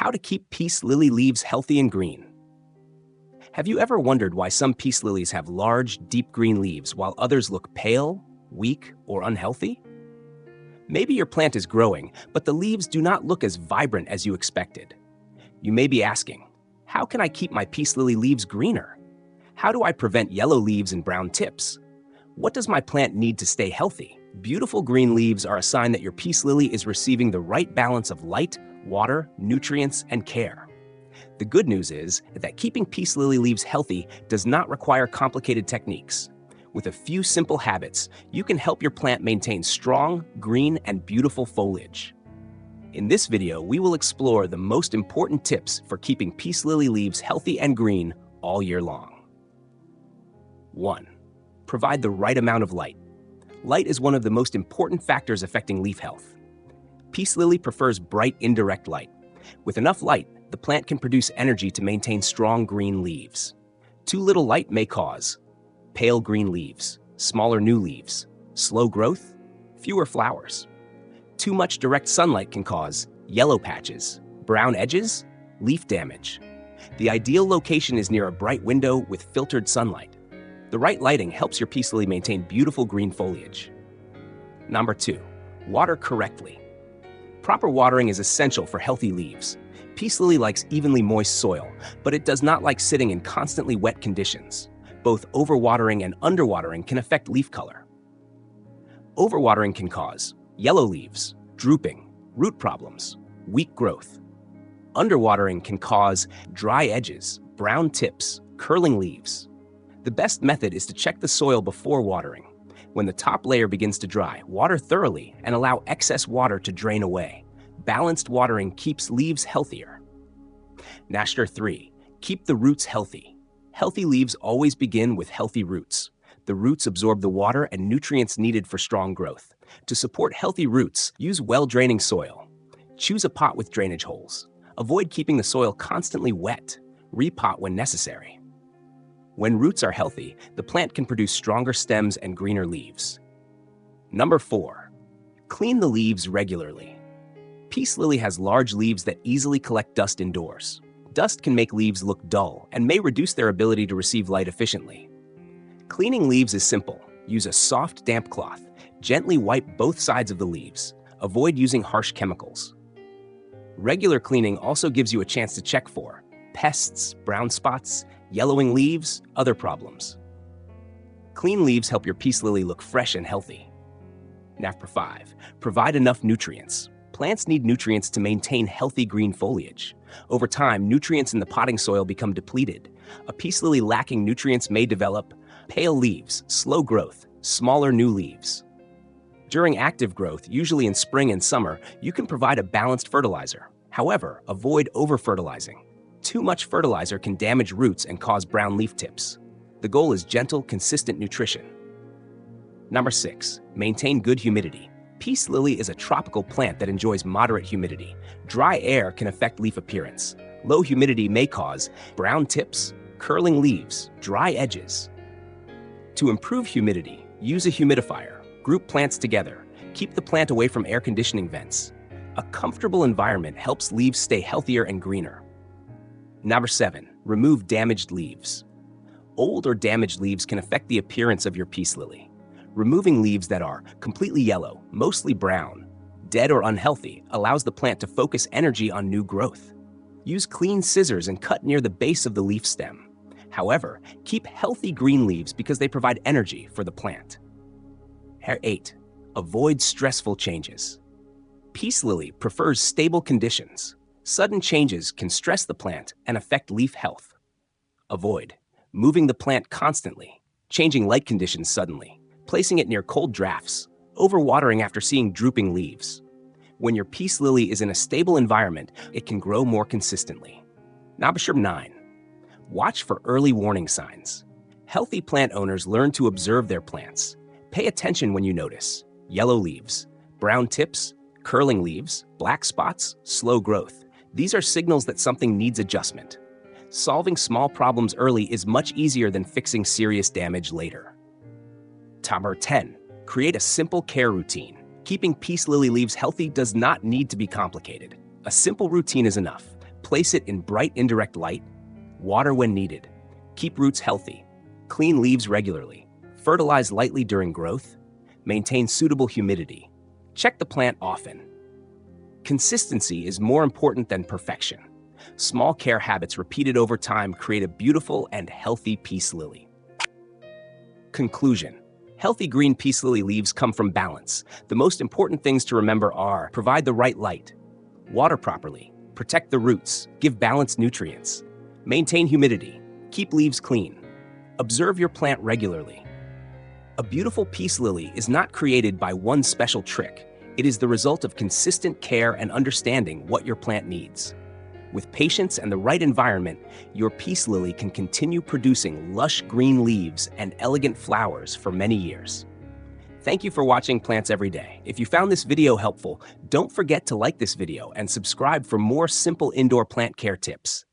How to keep peace lily leaves healthy and green. Have you ever wondered why some peace lilies have large, deep green leaves while others look pale, weak, or unhealthy? Maybe your plant is growing, but the leaves do not look as vibrant as you expected. You may be asking, how can I keep my peace lily leaves greener? How do I prevent yellow leaves and brown tips? What does my plant need to stay healthy? Beautiful green leaves are a sign that your peace lily is receiving the right balance of light, water, nutrients, and care. The good news is that keeping peace lily leaves healthy does not require complicated techniques. With a few simple habits, you can help your plant maintain strong, green, and beautiful foliage. In this video, we will explore the most important tips for keeping peace lily leaves healthy and green all year long. 1. Provide the right amount of light. Light is one of the most important factors affecting leaf health. Peace lily prefers bright, indirect light. With enough light, the plant can produce energy to maintain strong green leaves. Too little light may cause pale green leaves, smaller new leaves, slow growth, fewer flowers. Too much direct sunlight can cause yellow patches, brown edges, leaf damage. The ideal location is near a bright window with filtered sunlight. The right lighting helps your peace lily maintain beautiful green foliage. Number 2, water correctly. Proper watering is essential for healthy leaves. Peace lily likes evenly moist soil, but it does not like sitting in constantly wet conditions. Both overwatering and underwatering can affect leaf color. Overwatering can cause yellow leaves, drooping, root problems, weak growth. Underwatering can cause dry edges, brown tips, curling leaves. The best method is to check the soil before watering. When the top layer begins to dry, water thoroughly and allow excess water to drain away. Balanced watering keeps leaves healthier. 3. Keep the roots healthy. Healthy leaves always begin with healthy roots. The roots absorb the water and nutrients needed for strong growth. To support healthy roots, use well-draining soil. Choose a pot with drainage holes. Avoid keeping the soil constantly wet. Repot when necessary. When roots are healthy, the plant can produce stronger stems and greener leaves. 4. Clean the leaves regularly. Peace lily has large leaves that easily collect dust indoors. Dust can make leaves look dull and may reduce their ability to receive light efficiently. Cleaning leaves is simple. Use a soft, damp cloth. Gently wipe both sides of the leaves. Avoid using harsh chemicals. Regular cleaning also gives you a chance to check for pests, brown spots, yellowing leaves, other problems. Clean leaves help your peace lily look fresh and healthy. 5. Provide enough nutrients. Plants need nutrients to maintain healthy green foliage. Over time, nutrients in the potting soil become depleted. A peace lily lacking nutrients may develop pale leaves, slow growth, smaller new leaves. During active growth, usually in spring and summer, you can provide a balanced fertilizer. However, avoid over-fertilizing. Too much fertilizer can damage roots and cause brown leaf tips. The goal is gentle, consistent nutrition. 6. Maintain good humidity. Peace lily is a tropical plant that enjoys moderate humidity. Dry air can affect leaf appearance. Low humidity may cause brown tips, curling leaves, dry edges. To improve humidity, use a humidifier. Group plants together. Keep the plant away from air conditioning vents. A comfortable environment helps leaves stay healthier and greener. 7. Remove damaged leaves. Old or damaged leaves can affect the appearance of your peace lily. Removing leaves that are completely yellow, mostly brown, dead or unhealthy allows the plant to focus energy on new growth. Use clean scissors and cut near the base of the leaf stem. However, keep healthy green leaves because they provide energy for the plant. 8. Avoid stressful changes. Peace lily prefers stable conditions. Sudden changes can stress the plant and affect leaf health. Avoid moving the plant constantly, changing light conditions suddenly, placing it near cold drafts, overwatering after seeing drooping leaves. When your peace lily is in a stable environment, it can grow more consistently. 9. Watch for early warning signs. Healthy plant owners learn to observe their plants. Pay attention when you notice yellow leaves, brown tips, curling leaves, black spots, slow growth. These are signals that something needs adjustment. Solving small problems early is much easier than fixing serious damage later. 10. Create a simple care routine. Keeping peace lily leaves healthy does not need to be complicated. A simple routine is enough. Place it in bright indirect light, water when needed, keep roots healthy, clean leaves regularly, fertilize lightly during growth, maintain suitable humidity, check the plant often. Consistency is more important than perfection. Small care habits repeated over time create a beautiful and healthy peace lily. Conclusion. Healthy green peace lily leaves come from balance. The most important things to remember are: provide the right light, water properly, protect the roots, give balanced nutrients, maintain humidity, keep leaves clean, observe your plant regularly. A beautiful peace lily is not created by one special trick. It is the result of consistent care and understanding what your plant needs. With patience and the right environment, your peace lily can continue producing lush green leaves and elegant flowers for many years. Thank you for watching Plants Every Day. If you found this video helpful, don't forget to like this video and subscribe for more simple indoor plant care tips.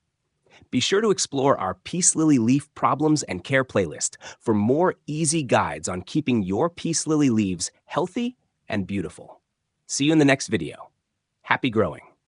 Be sure to explore our peace lily leaf problems and care playlist for more easy guides on keeping your peace lily leaves healthy and beautiful. See you in the next video. Happy growing.